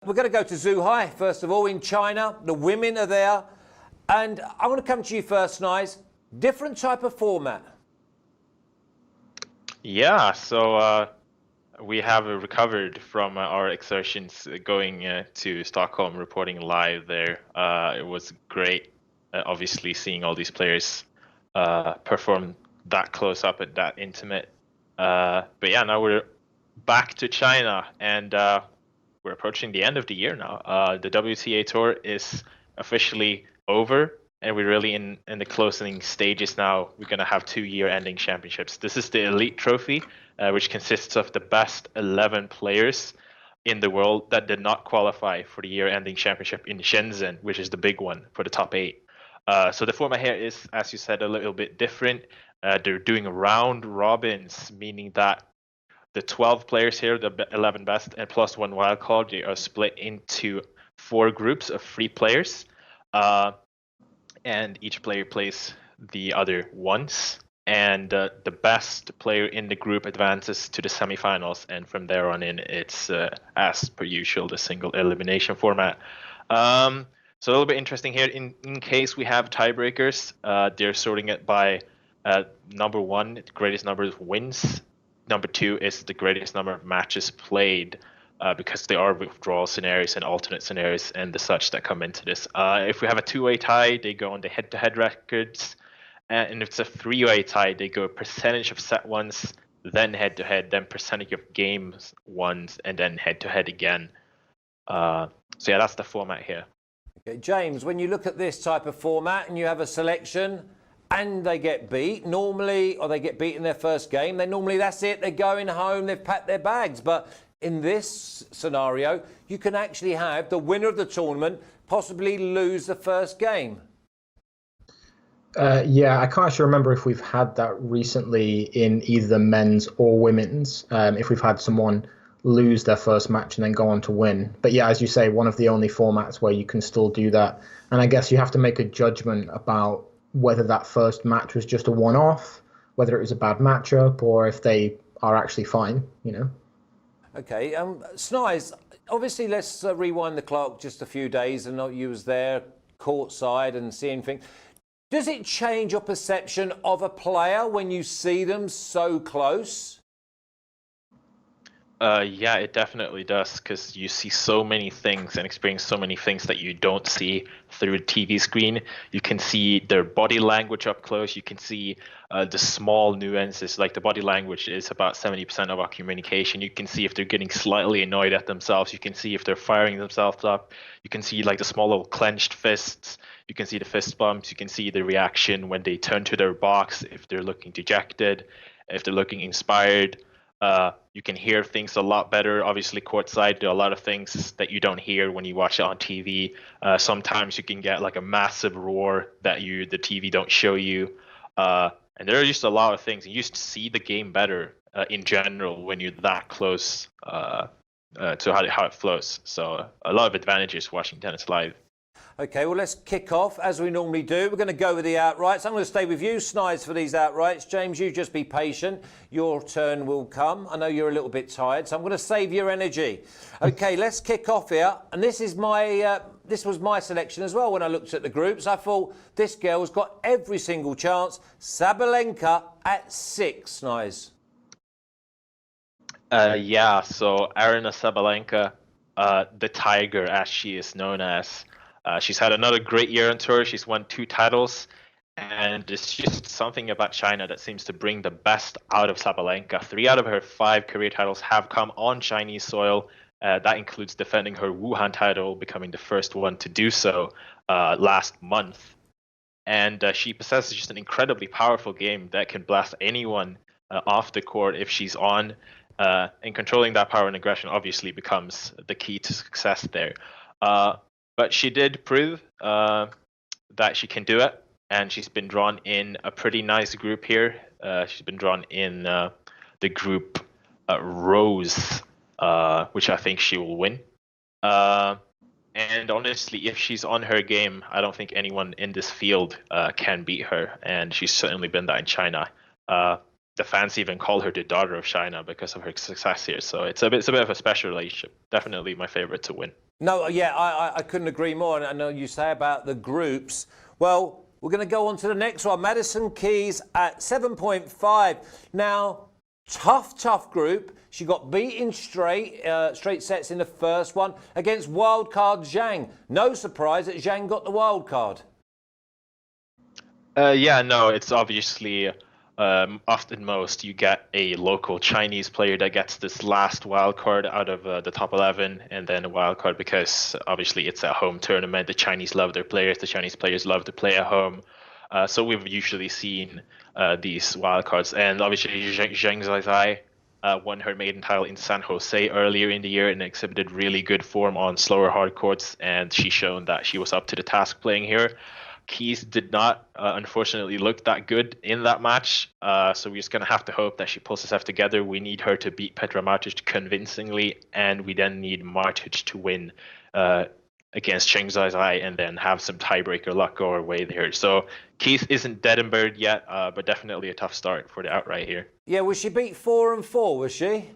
We're going to go to Zhuhai, first of all, in China. The women are there. And I want to come to you first, Snize. Different type of format. Yeah, so we have recovered from our exertions going to Stockholm, reporting live there. It was great, obviously, seeing all these players perform that close up and that intimate. But yeah, now we're back to China, and we're approaching the end of the year now. The WTA Tour is officially over, and we're really in the closing stages now. We're going to have 2-year ending championships. This is the Elite Trophy, which consists of the best 11 players in the world that did not qualify for the year-ending championship in Shenzhen, which is the big one for the top 8. So the format here is, as you said, a little bit different. They're doing round robins, meaning that the 12 players here, the 11 best, and plus one wild card, they are split into 4 groups of 3 players. And each player plays the other once. And the best player in the group advances to the semifinals. And from there on in, it's, as per usual, the single elimination format. So a little bit interesting here. In case we have tiebreakers, they're sorting it by number 1, the greatest number of wins. Number 2 is the greatest number of matches played, because there are withdrawal scenarios and alternate scenarios and the such that come into this. If we have a 2-way tie, they go on the head-to-head records. And if it's a 3-way tie, they go percentage of set ones, then head-to-head, then percentage of games ones, and then head-to-head again. So yeah, that's the format here. Okay, James, when you look at this type of format and you have a selection and they get beat, normally, or they get beat in their first game, then normally that's it, they're going home, they've packed their bags. But in this scenario, you can actually have the winner of the tournament possibly lose the first game. Yeah, I can't actually remember if we've had that recently in either the men's or women's, if we've had someone lose their first match and then go on to win. But yeah, as you say, one of the only formats where you can still do that. And I guess you have to make a judgment about whether that first match was just a one-off, whether it was a bad matchup, or if they are actually fine, you know. Okay, Snize, obviously let's rewind the clock just a few days, and you was there courtside and seeing things. Does it change your perception of a player when you see them so close? Yeah, it definitely does, because you see so many things and experience so many things that you don't see through a TV screen. You can see their body language up close. You can see the small nuances, like the body language is about 70% of our communication. You can see if they're getting slightly annoyed at themselves. You can see if they're firing themselves up. You can see like the small little clenched fists. You can see the fist bumps. You can see the reaction when they turn to their box, if they're looking dejected, if they're looking inspired. You can hear things a lot better. Obviously, courtside, there are a lot of things that you don't hear when you watch it on TV. Sometimes you can get like a massive roar that the TV don't show you. And there are just a lot of things. You just see the game better in general when you're that close to how it flows. So a lot of advantages watching tennis live. Okay, well, let's kick off as we normally do. We're going to go with the outrights. I'm going to stay with you, Snize, for these outrights. James, you just be patient. Your turn will come. I know you're a little bit tired, so I'm going to save your energy. Okay, let's kick off here. And this is this was my selection as well when I looked at the groups. I thought this girl's got every single chance. Sabalenka at 6, Snize. Yeah, so Aryna Sabalenka, the Tiger, as she is known as. She's had another great year on tour. She's won 2 titles, and it's just something about China that seems to bring the best out of Sabalenka. 3 out of her 5 career titles have come on Chinese soil. That includes defending her Wuhan title, becoming the first one to do so last month. And she possesses just an incredibly powerful game that can blast anyone off the court if she's on. And controlling that power and aggression obviously becomes the key to success there. But she did prove that she can do it, and she's been drawn in a pretty nice group here. She's been drawn in the group Rose, which I think she will win. And honestly, if she's on her game, I don't think anyone in this field can beat her, and she's certainly been that in China. the fans even call her the daughter of China because of her success here. So it's a bit of a special relationship. Definitely my favorite to win. No, yeah, I couldn't agree more. And I know you say about the groups. Well, we're going to go on to the next one. Madison Keys at 7.5. Now, tough group. She got beaten straight sets in the first one against wildcard Zhang. No surprise that Zhang got the wildcard. Yeah, no, it's obviously often most you get a local Chinese player that gets this last wild card out of the top 11, and then a wild card because obviously it's a home tournament. The Chinese love their players. The Chinese players love to play at home. So we've usually seen these wild cards, and obviously Zheng Zhaizai won her maiden title in San Jose earlier in the year and exhibited really good form on slower hard courts, and she's shown that she was up to the task playing here. Keys did not, unfortunately, look that good in that match. So we're just going to have to hope that she pulls herself together. We need her to beat Petra Martic convincingly, and we then need Martic to win against Zheng Zhaizai and then have some tiebreaker luck go our way there. So Keys isn't dead and buried yet, but definitely a tough start for the outright here. Yeah, was she beat 4-4, was she?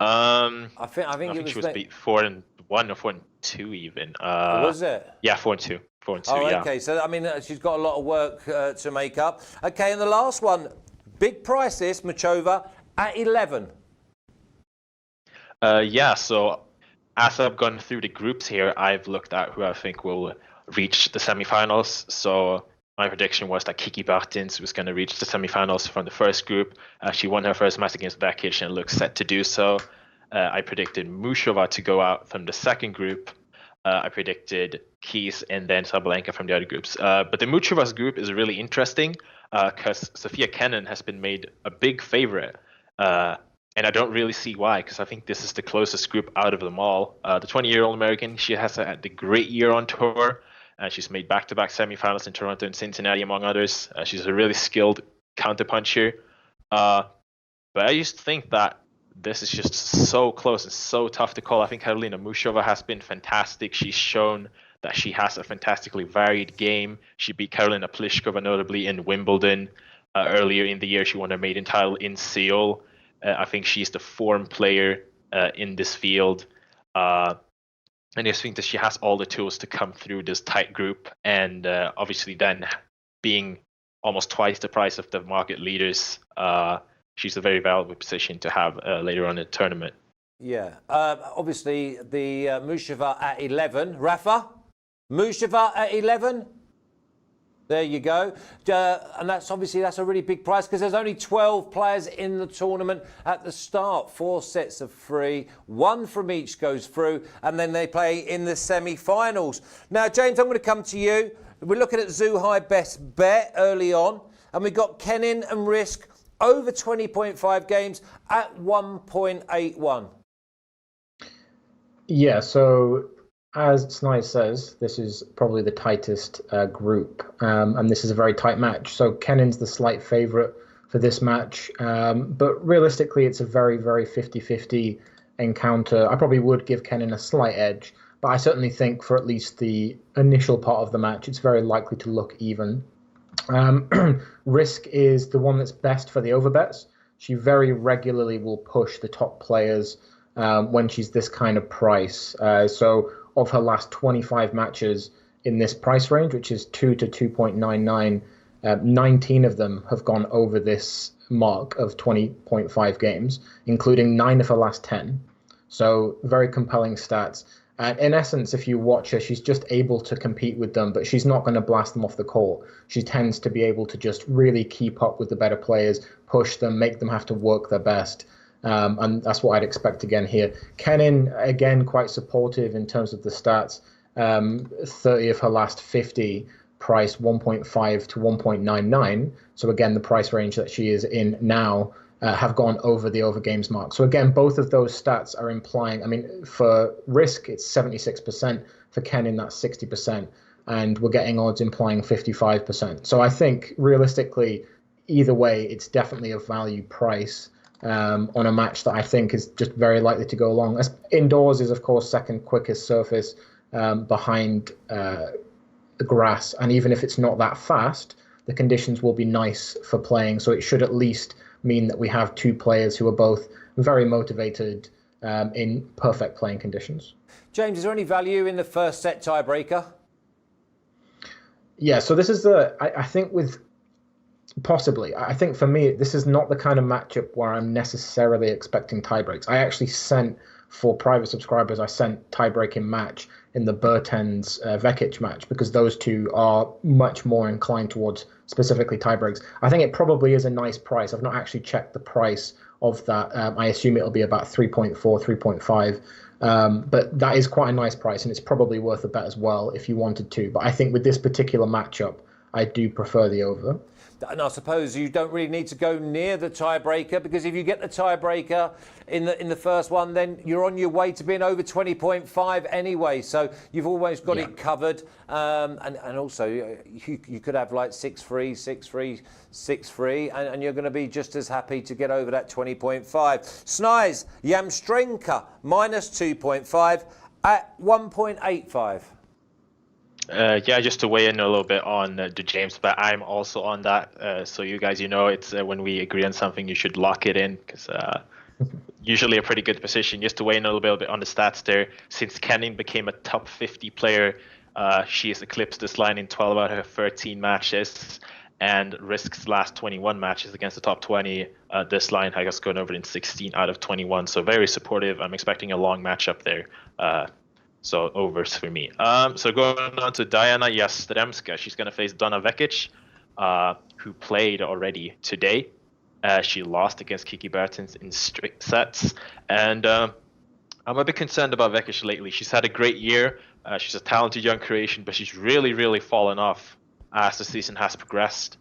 I think she was beat 4-1 or 4-2 even. Was it? Yeah, 4-2. 4-2. Oh, yeah. okay. So I mean, she's got a lot of work to make up. Okay, and the last one, big price this Machova at 11. Yeah. So as I've gone through the groups here, I've looked at who I think will reach the semifinals. So my prediction was that Kiki Bartins was going to reach the semifinals from the first group. She won her first match against Vekic and looks set to do so. I predicted Mushova to go out from the second group. I predicted Keys and then Sabalenka from the other groups. But the Muchova's group is really interesting because Sofia Kenin has been made a big favorite. And I don't really see why, because I think this is the closest group out of them all. The 20-year-old American, she has had a great year on tour. She's made back-to-back semifinals in Toronto and Cincinnati, among others. She's a really skilled counterpuncher. But I just think that this is just so close and so tough to call. I think Karolina Muchova has been fantastic. She's shown that she has a fantastically varied game. She beat Karolina Pliskova notably in Wimbledon. Earlier in the year, she won her maiden title in Seoul. I think she's the form player in this field. And I just think that she has all the tools to come through this tight group. And obviously then being almost twice the price of the market leaders, she's a very valuable position to have later on in the tournament. Yeah. Obviously, the Muchova at 11. Rafa? Muchova at 11? There you go. And that's a really big price because there's only 12 players in the tournament at the start. 4 sets of 3. 1 from each goes through, and then they play in the semi-finals. Now, James, I'm going to come to you. We're looking at Zhuhai best bet early on, and we've got Kenin and Risk over 20.5 games at 1.81. Yeah, so as Snize says, this is probably the tightest group, and this is a very tight match. So Kenin's the slight favourite for this match, but realistically it's a very, very 50-50 encounter. I probably would give Kenin a slight edge, but I certainly think for at least the initial part of the match, it's very likely to look even. Risk is the one that's best for the overbets. She very regularly will push the top players when she's this kind of price. So of her last 25 matches in this price range, which is 2 to 2.99, 19 of them have gone over this mark of 20.5 games, including 9 of her last 10. So very compelling stats. In essence, if you watch her, she's just able to compete with them, but she's not going to blast them off the court. She tends to be able to just really keep up with the better players, push them, make them have to work their best. And that's what I'd expect again here. Kenin, again, quite supportive in terms of the stats. 30 of her last 50 priced 1.5 to 1.99. So again, the price range that she is in now have gone over the over games mark. So again, both of those stats are implying, I mean, for Risk, it's 76%. For Kenin, that's 60%. And we're getting odds implying 55%. So I think realistically, either way, it's definitely a value price on a match that I think is just very likely to go along. Indoors is, of course, second quickest surface behind the grass. And even if it's not that fast, the conditions will be nice for playing. So it should at least mean that we have two players who are both very motivated in perfect playing conditions. James, is there any value in the first set tiebreaker? Yeah, so this is I think with possibly, I think for me, this is not the kind of matchup where I'm necessarily expecting tiebreaks. I actually sent, for private subscribers, I sent tie-breaking match in the Bertens Vekic match because those two are much more inclined towards specifically tiebreaks. I think it probably is a nice price. I've not actually checked the price of that. I assume it'll be about 3.4, 3.5. But that is quite a nice price, and it's probably worth a bet as well if you wanted to. But I think with this particular matchup, I do prefer the over. And I suppose you don't really need to go near the tiebreaker, because if you get the tiebreaker in the first one, then you're on your way to being over 20.5 anyway. So you've always got it covered. And also you could have like 6-3, 6-3, 6-3, and you're going to be just as happy to get over that 20.5. Snize, Yastremska, minus 2.5 at 1.85. Yeah, just to weigh in a little bit on the James, but I'm also on that. So you guys, it's when we agree on something, you should lock it in, because usually a pretty good position. Just to weigh in a little bit on the stats there. Since Kenin became a top 50 player, she has eclipsed this line in 12 out of her 13 matches, and risks last 21 matches against the top 20. This line has gone over in 16 out of 21, so very supportive. I'm expecting a long matchup there. So overs for me. So going on to Diana Yastremska, she's going to face Donna Vekic, who played already today. She lost against Kiki Bertens in strict sets. And I'm a bit concerned about Vekic lately. She's had a great year. She's a talented young Croatian, but she's really fallen off as the season has progressed.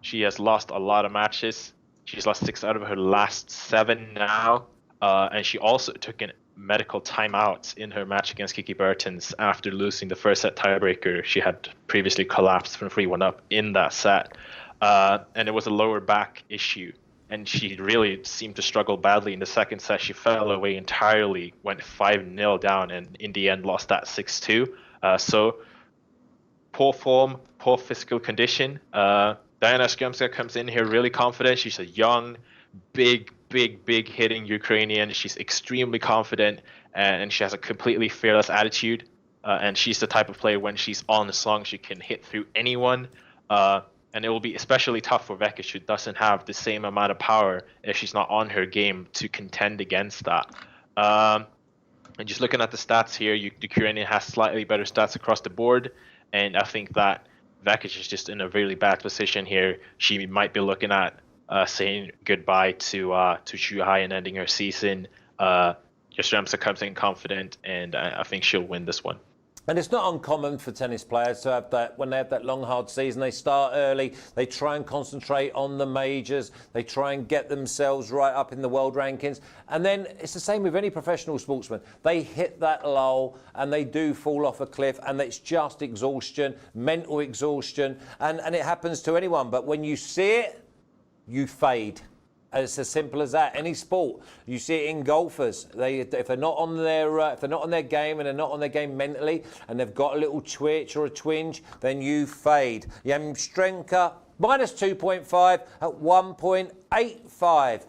She has lost a lot of matches. She's lost 6 out of her last 7 now. And she also took an medical timeout in her match against Kiki Bertens after losing the first set tiebreaker. She had previously collapsed from 3-1 up in that set, and it was a lower back issue, and she really seemed to struggle badly in the second set. She fell away entirely, went 5-0 down, and in the end lost that 6-2. So poor form, poor physical condition. Diana Yastremska comes in here really confident. She's a young, big hitting Ukrainian. She's extremely confident, and she has a completely fearless attitude. And she's the type of player, when she's on the song, she can hit through anyone. And it will be especially tough for Vekic, who doesn't have the same amount of power if she's not on her game to contend against that. And just looking at the stats here, the Ukrainian has slightly better stats across the board, and I think that Vekic is just in a really bad position here. She might be looking at saying goodbye to Zhuhai and ending her season. Yastremska comes in confident, and I think she'll win this one. And it's not uncommon for tennis players to have that, when they have that long, hard season, they start early, they try and concentrate on the majors, they try and get themselves right up in the world rankings. And then it's the same with any professional sportsman. They hit that lull and they do fall off a cliff, and it's just exhaustion, mental exhaustion, and it happens to anyone. But when you see it, you fade. It's as simple as that. Any sport, you see it in golfers. If they're not on their game, and they're not on their game mentally, and they've got a little twitch or a twinge, then you fade. Yastremska minus 2.5 at 1.85.